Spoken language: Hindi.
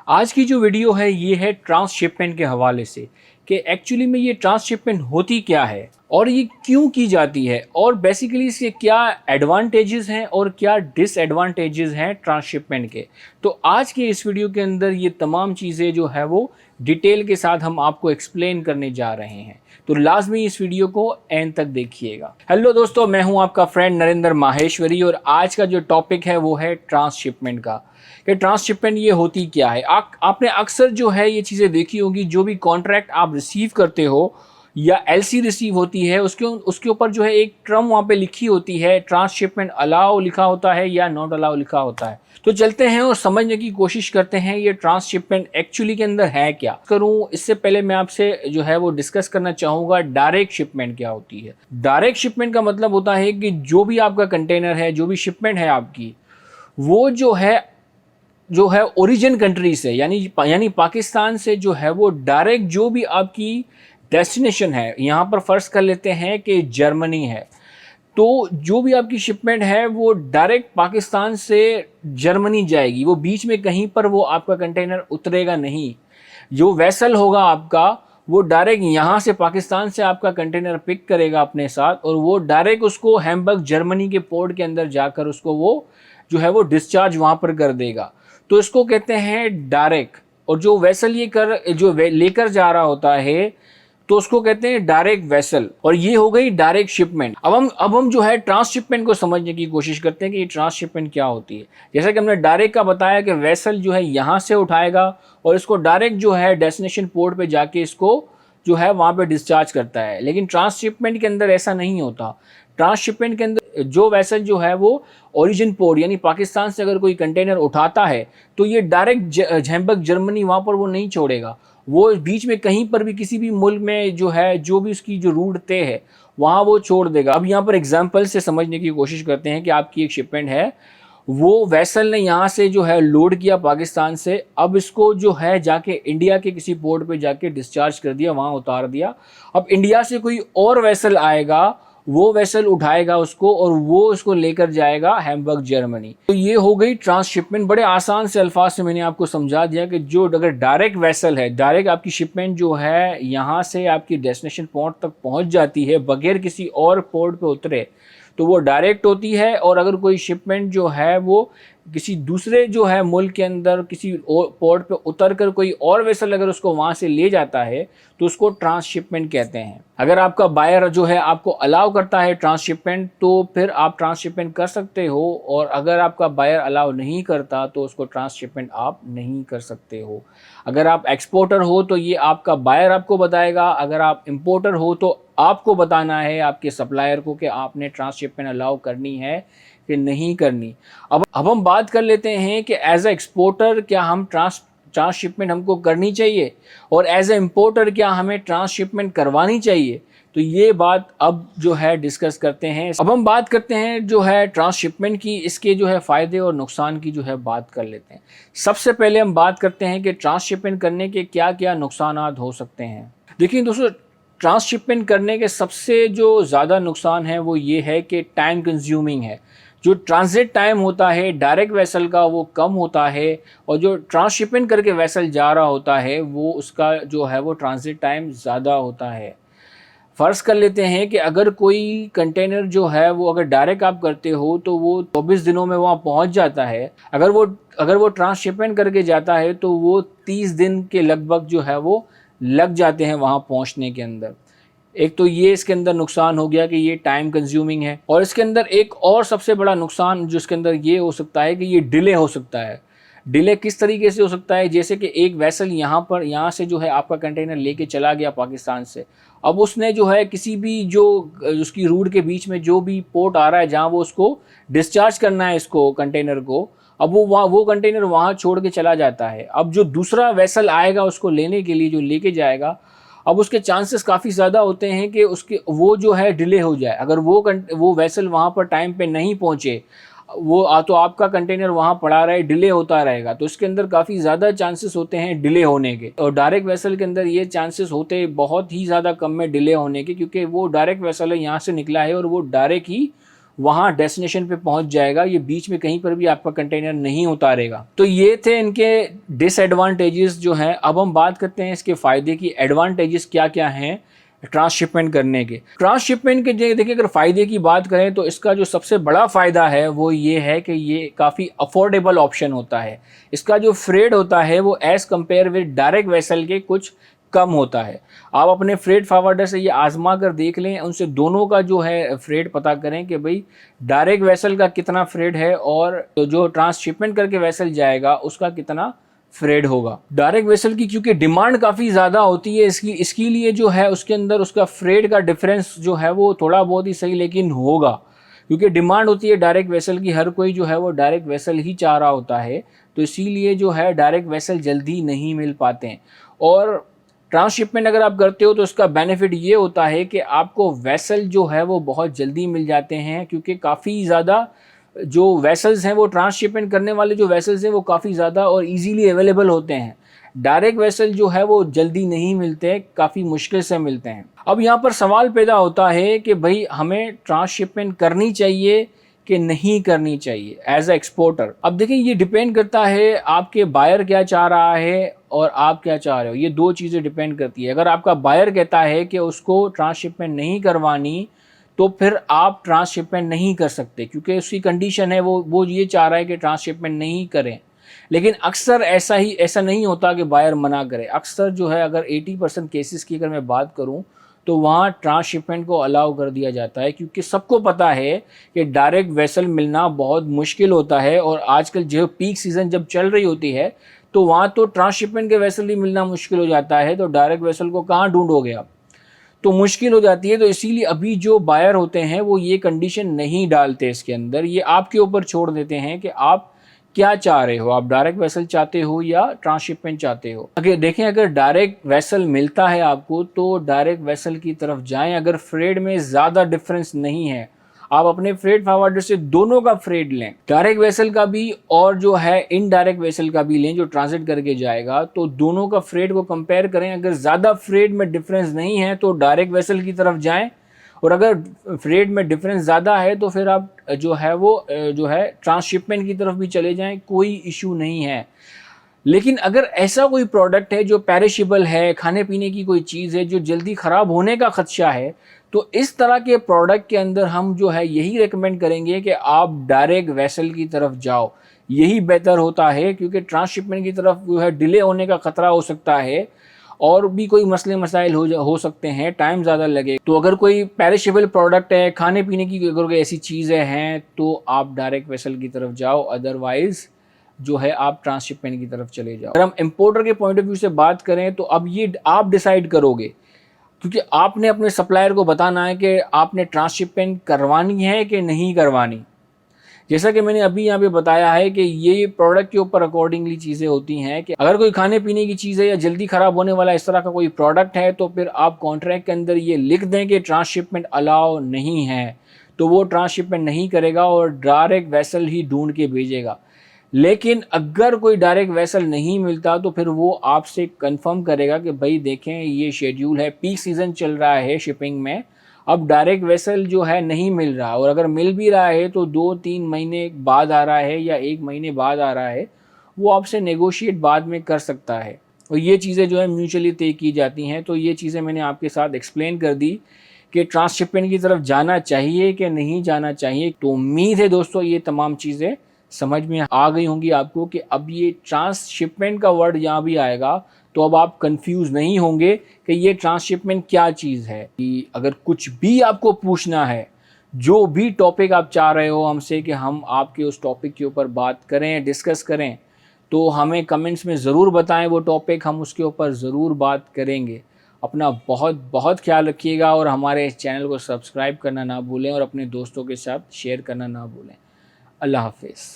आज की जो वीडियो है ये है ट्रांसशिपमेंट के हवाले से कि एक्चुअली में ये ट्रांसशिपमेंट होती क्या है और ये क्यों की जाती है और बेसिकली इसके क्या एडवांटेजेस हैं और क्या डिसएडवांटेजेस हैं ट्रांसशिपमेंट के। तो आज के इस वीडियो के अंदर ये तमाम चीज़ें जो है वो डिटेल के साथ हम आपको एक्सप्लेन करने जा रहे हैं, तो लाजमी इस वीडियो को एंड तक देखिएगा। हेलो दोस्तों, मैं हूं आपका फ्रेंड नरेंद्र माहेश्वरी और आज का जो टॉपिक है वो है ट्रांसशिपमेंट का कि ट्रांसशिपमेंट ये होती क्या है। आपने अक्सर जो है ये चीज़ें देखी होगी, जो भी कॉन्ट्रैक्ट आप रिसीव करते हो या एलसी रिसीव होती है उसके ऊपर जो है एक टर्म वहाँ पे लिखी होती है, ट्रांसशिपमेंट अलाउ लिखा होता है या नॉट अलाउ लिखा होता है। तो चलते हैं और समझने की कोशिश करते हैं ये ट्रांसशिपमेंट एक्चुअली के अंदर है क्या। करूँ इससे पहले मैं आपसे जो है वो डिस्कस करना चाहूँगा डायरेक्ट शिपमेंट क्या होती है। डायरेक्ट शिपमेंट का मतलब होता है कि जो भी आपका कंटेनर है, जो भी शिपमेंट है आपकी, वो जो है ओरिजिन कंट्री से यानी पाकिस्तान से जो है वो डायरेक्ट जो भी आपकी डेस्टिनेशन है, यहाँ पर फर्ज कर लेते हैं कि जर्मनी है, तो जो भी आपकी शिपमेंट है वो डायरेक्ट पाकिस्तान से जर्मनी जाएगी। वो बीच में कहीं पर वो आपका कंटेनर उतरेगा नहीं। जो वेसल होगा आपका वो डायरेक्ट यहाँ से पाकिस्तान से आपका कंटेनर पिक करेगा अपने साथ और वो डायरेक्ट उसको हैम्बर्ग जर्मनी के पोर्ट के अंदर जाकर उसको वो जो है वो डिस्चार्ज वहाँ पर कर देगा। तो इसको कहते हैं डायरेक्ट। और जो वेसल लेकर जा रहा होता है तो उसको कहते हैं डायरेक्ट वेसल। और ये हो गई डायरेक्ट शिपमेंट। अब हम जो है ट्रांसशिपमेंट को समझने की कोशिश करते हैं कि ये ट्रांसशिपमेंट क्या होती है। जैसा कि हमने डायरेक्ट का बताया कि वेसल जो है यहाँ से उठाएगा और इसको डायरेक्ट जो है डेस्टिनेशन पोर्ट पे जाके इसको जो है वहाँ पे डिस्चार्ज करता है। लेकिन ट्रांसशिपमेंट के अंदर ऐसा नहीं होता। ट्रांसशिपमेंट के अंदर जो वेसल जो है वो ओरिजिन पोर्ट यानी पाकिस्तान से अगर कोई कंटेनर उठाता है तो ये डायरेक्ट हैम्बर्ग जर्मनी वहाँ पर वो नहीं छोड़ेगा। वो बीच में कहीं पर भी किसी भी मुल्क में जो है जो भी उसकी जो रूट तय है वहाँ वो छोड़ देगा। अब यहाँ पर एग्जाम्पल से समझने की कोशिश करते हैं कि आपकी एक शिपमेंट है, वो वेसल ने यहाँ से जो है लोड किया पाकिस्तान से, अब इसको जो है जाके इंडिया के किसी पोर्ट पे जाके डिस्चार्ज कर दिया, वहाँ उतार दिया। अब इंडिया से कोई और वेसल आएगा, वो वेसल उठाएगा उसको और वो उसको लेकर जाएगा हैम्बर्ग जर्मनी। तो ये हो गई ट्रांसशिपमेंट। बड़े आसान से अल्फाज से मैंने आपको समझा दिया कि जो अगर डायरेक्ट वेसल है, डायरेक्ट आपकी शिपमेंट जो है यहाँ से आपकी डेस्टिनेशन पोर्ट तक पहुँच जाती है बगैर किसी और पोर्ट पे उतरे, तो वो डायरेक्ट होती है। और अगर कोई शिपमेंट जो है वो किसी दूसरे जो है मुल्क के अंदर किसी पोर्ट पे उतर कर कोई और वेसल अगर उसको वहाँ से ले जाता है तो उसको ट्रांसशिपमेंट कहते हैं। अगर आपका बायर जो है आपको अलाउ करता है ट्रांसशिपमेंट तो फिर आप ट्रांसशिपमेंट कर सकते हो, और अगर आपका बायर अलाउ नहीं करता तो उसको ट्रांसशिपमेंट आप नहीं कर सकते हो। अगर आप एक्सपोर्टर हो तो ये आपका बायर आपको बताएगा, अगर आप इंपोर्टर हो तो आपको बताना है आपके सप्लायर को कि आपने ट्रांसशिपमेंट अलाउ करनी है कि नहीं करनी। अब हम बात कर लेते हैं कि एज ए एक्सपोर्टर क्या हम ट्रांसशिपमेंट हमको करनी चाहिए और एज ए इम्पोर्टर क्या हमें ट्रांसशिपमेंट करवानी चाहिए। तो ये बात अब जो है डिस्कस करते हैं। अब हम बात करते हैं जो है ट्रांसशिपमेंट की, इसके जो है फ़ायदे और नुकसान की जो है बात कर लेते हैं। सबसे पहले हम बात करते हैं कि ट्रांसशिपमेंट करने के क्या क्या नुकसान हो सकते हैं। देखिए दोस्तों, ट्रांसशिपमेंट करने के सबसे जो ज़्यादा नुकसान है वो ये है कि टाइम कंज्यूमिंग है। जो ट्रांजिट टाइम होता है डायरेक्ट वेसल का वो कम होता है, और जो ट्रांसशिपमेंट करके वेसल जा रहा होता है वो उसका जो है वो ट्रांजिट टाइम ज़्यादा होता है। फ़र्ज़ कर लेते हैं कि अगर कोई कंटेनर जो है वो अगर डायरेक्ट आप करते हो तो वो 24 दिनों में वहाँ पहुँच जाता है। अगर वो ट्रांसशिपमेंट करके जाता है तो वो 30 दिन के लगभग जो है वो लग जाते हैं वहाँ पहुँचने के अंदर। एक तो ये इसके अंदर नुकसान हो गया कि ये टाइम कंज्यूमिंग है। और इसके अंदर एक और सबसे बड़ा नुकसान जो इसके अंदर ये हो सकता है कि ये डिले हो सकता है। डिले किस तरीके से हो सकता है, जैसे कि एक वेसल यहाँ से जो है आपका कंटेनर लेके चला गया पाकिस्तान से, अब उसने जो है किसी भी जो उसकी रूट के बीच में जो भी पोर्ट आ रहा है जहाँ वो उसको डिस्चार्ज करना है इसको कंटेनर को, अब वो कंटेनर वहाँ छोड़ के चला जाता है। अब जो दूसरा वेसल आएगा उसको लेने के लिए, जो लेके जाएगा, अब उसके चांसेस काफ़ी ज़्यादा होते हैं कि उसके वो जो है डिले हो जाए। अगर वो वेसल वहाँ पर टाइम पे नहीं पहुँचे, वो तो आपका कंटेनर वहाँ पड़ा रहे, डिले होता रहेगा, तो इसके अंदर काफ़ी ज़्यादा चांसेस होते हैं डिले होने के। और डायरेक्ट वेसल के अंदर ये चांसेस होते बहुत ही ज़्यादा कम में डिले होने के, क्योंकि वो डायरेक्ट वेसल है, यहाँ से निकला है और वो डायरेक्ट ही वहाँ डेस्टिनेशन पे पहुंच जाएगा, ये बीच में कहीं पर भी आपका कंटेनर नहीं उतारेगा। तो ये थे इनके डिसएडवांटेजेस जो हैं। अब हम बात करते हैं इसके फ़ायदे की। एडवांटेजेस क्या क्या हैं ट्रांसशिपमेंट करने के। ट्रांसशिपमेंट के देखिए, अगर फ़ायदे की बात करें तो इसका जो सबसे बड़ा फ़ायदा है वो ये है कि ये काफ़ी अफोर्डेबल ऑप्शन होता है। इसका जो फ्रेट होता है वो as compare with direct vessel के कुछ कम होता है। आप अपने फ्रेट फॉरवर्डर से ये आजमा कर देख लें, उनसे दोनों का जो है फ्रेट पता करें कि भाई डायरेक्ट वेसल का कितना फ्रेट है और जो ट्रांसशिपमेंट करके वेसल जाएगा उसका कितना फ्रेड होगा। डायरेक्ट वेसल की क्योंकि डिमांड काफ़ी ज़्यादा होती है इसके लिए जो है उसके अंदर उसका फ्रेड का डिफरेंस जो है वो थोड़ा बहुत ही सही लेकिन होगा, क्योंकि डिमांड होती है डायरेक्ट वेसल की। हर कोई जो है वो डायरेक्ट वेसल ही चाह रहा होता है, तो इसीलिए जो है डायरेक्ट वेसल जल्दी नहीं मिल पाते हैं। और ट्रांसशिपमेंट अगर आप करते हो तो उसका बेनिफिट ये होता है कि आपको वेसल जो है वो बहुत जल्दी मिल जाते हैं, क्योंकि काफ़ी ज़्यादा जो वेसल्स हैं वो ट्रांसशिपमेंट करने वाले जो वेसल्स हैं वो काफ़ी ज़्यादा और इजीली अवेलेबल होते हैं। डायरेक्ट वेसल जो है वो जल्दी नहीं मिलते, काफ़ी मुश्किल से मिलते हैं। अब यहाँ पर सवाल पैदा होता है कि भाई हमें ट्रांसशिपमेंट करनी चाहिए कि नहीं करनी चाहिए एज ए एक्सपोर्टर। अब देखिए, ये डिपेंड करता है आपके बायर क्या चाह रहा है और आप क्या चाह रहे हो। ये दो चीज़ें डिपेंड करती है। अगर आपका बायर कहता है कि उसको ट्रांसशिपमेंट नहीं करवानी, तो फिर आप ट्रांसशिपमेंट नहीं कर सकते, क्योंकि उसकी कंडीशन है वो ये चाह रहा है कि ट्रांसशिपमेंट नहीं करें। लेकिन अक्सर ऐसा नहीं होता कि बायर मना करे। अक्सर जो है, अगर 80% केसेस की अगर मैं बात करूं तो वहाँ ट्रांसशिपमेंट को अलाउ कर दिया जाता है, क्योंकि सबको पता है कि डायरेक्ट वेसल मिलना बहुत मुश्किल होता है। और आजकल जो पीक सीज़न जब चल रही होती है तो वहाँ तो ट्रांसशिपमेंट के वेसल ही मिलना मुश्किल हो जाता है, तो डायरेक्ट वेसल को कहाँ ढूंढोगे आप, तो मुश्किल हो जाती है। तो इसीलिए अभी जो बायर होते हैं वो ये कंडीशन नहीं डालते इसके अंदर, ये आपके ऊपर छोड़ देते हैं कि आप क्या चाह रहे हो, आप डायरेक्ट वेसल चाहते हो या ट्रांसशिपमेंट चाहते हो। अगर देखें, अगर डायरेक्ट वेसल मिलता है आपको तो डायरेक्ट वेसल की तरफ जाएं। अगर फ्रेड में ज़्यादा डिफरेंस नहीं है, आप अपने फ्रेड फॉरवर्डर से दोनों का फ्रेड लें, डायरेक्ट वेसल का भी और जो है इनडायरेक्ट वेसल का भी लें जो ट्रांजिट करके जाएगा, तो दोनों का फ्रेड को कंपेयर करें। अगर ज़्यादा फ्रेड में डिफरेंस नहीं है तो डायरेक्ट वेसल की तरफ जाएं, और अगर फ्रेड में डिफरेंस ज़्यादा है तो फिर आप जो है वो जो है ट्रांसशिपमेंट की तरफ भी चले जाएं, कोई इशू नहीं है। लेकिन अगर ऐसा कोई प्रोडक्ट है जो पेरिशेबल है, खाने पीने की कोई चीज़ है जो जल्दी ख़राब होने का ख़दशा है, तो इस तरह के प्रोडक्ट के अंदर हम जो है यही रेकमेंड करेंगे कि आप डायरेक्ट वेसल की तरफ जाओ। यही बेहतर होता है, क्योंकि ट्रांसशिपमेंट की तरफ जो है डिले होने का ख़तरा हो सकता है और भी कोई मसले मसाइल हो सकते हैं, टाइम ज़्यादा लगे। तो अगर कोई पेरिशेबल प्रोडक्ट है, खाने पीने की अगर कोई ऐसी चीज़ें हैं तो आप डायरेक्ट वेसल की तरफ जाओ, अदरवाइज़ जो है आप ट्रांसशिपमेंट की तरफ चले जाओ। अगर हम इंपोर्टर के पॉइंट ऑफ व्यू से बात करें तो अब ये आप डिसाइड करोगे, क्योंकि आपने अपने सप्लायर को बताना है कि आपने ट्रांसशिपमेंट करवानी है कि नहीं करवानी। जैसा कि मैंने अभी यहाँ पे बताया है कि ये प्रोडक्ट के ऊपर अकॉर्डिंगली चीज़ें होती हैं कि अगर कोई खाने पीने की चीज़ है या जल्दी ख़राब होने वाला इस तरह का कोई प्रोडक्ट है तो फिर आप कॉन्ट्रैक्ट के अंदर ये लिख दें कि ट्रांसशिपमेंट अलाउ नहीं है, तो वो ट्रांसशिपमेंट नहीं करेगा और डायरेक्ट वेसल ही ढूंढ के भेजेगा। लेकिन अगर कोई डायरेक्ट वेसल नहीं मिलता तो फिर वो आपसे कंफर्म करेगा कि भाई देखें, ये शेड्यूल है, पीक सीज़न चल रहा है शिपिंग में, अब डायरेक्ट वेसल जो है नहीं मिल रहा, और अगर मिल भी रहा है तो 2-3 महीने बाद आ रहा है या 1 महीने बाद आ रहा है, वो आपसे नेगोशिएट बाद में कर सकता है। और ये चीज़ें जो है म्यूचुअली तय की जाती हैं। तो ये चीज़ें मैंने आपके साथ एक्सप्लेन कर दी कि ट्रांसशिपमेंट की तरफ जाना चाहिए कि नहीं जाना चाहिए। तो उम्मीद है दोस्तों ये तमाम चीज़ें समझ में आ गई होंगी आपको कि अब ये ट्रांसशिपमेंट का वर्ड यहाँ भी आएगा तो अब आप कंफ्यूज नहीं होंगे कि ये ट्रांसशिपमेंट क्या चीज़ है। कि अगर कुछ भी आपको पूछना है, जो भी टॉपिक आप चाह रहे हो हमसे कि हम आपके उस टॉपिक के ऊपर बात करें, डिस्कस करें, तो हमें कमेंट्स में ज़रूर बताएं वो टॉपिक, हम उसके ऊपर ज़रूर बात करेंगे। अपना बहुत बहुत ख्याल रखिएगा और हमारे इस चैनल को सब्सक्राइब करना ना भूलें और अपने दोस्तों के साथ शेयर करना ना भूलें। अल्लाह हाफिज़।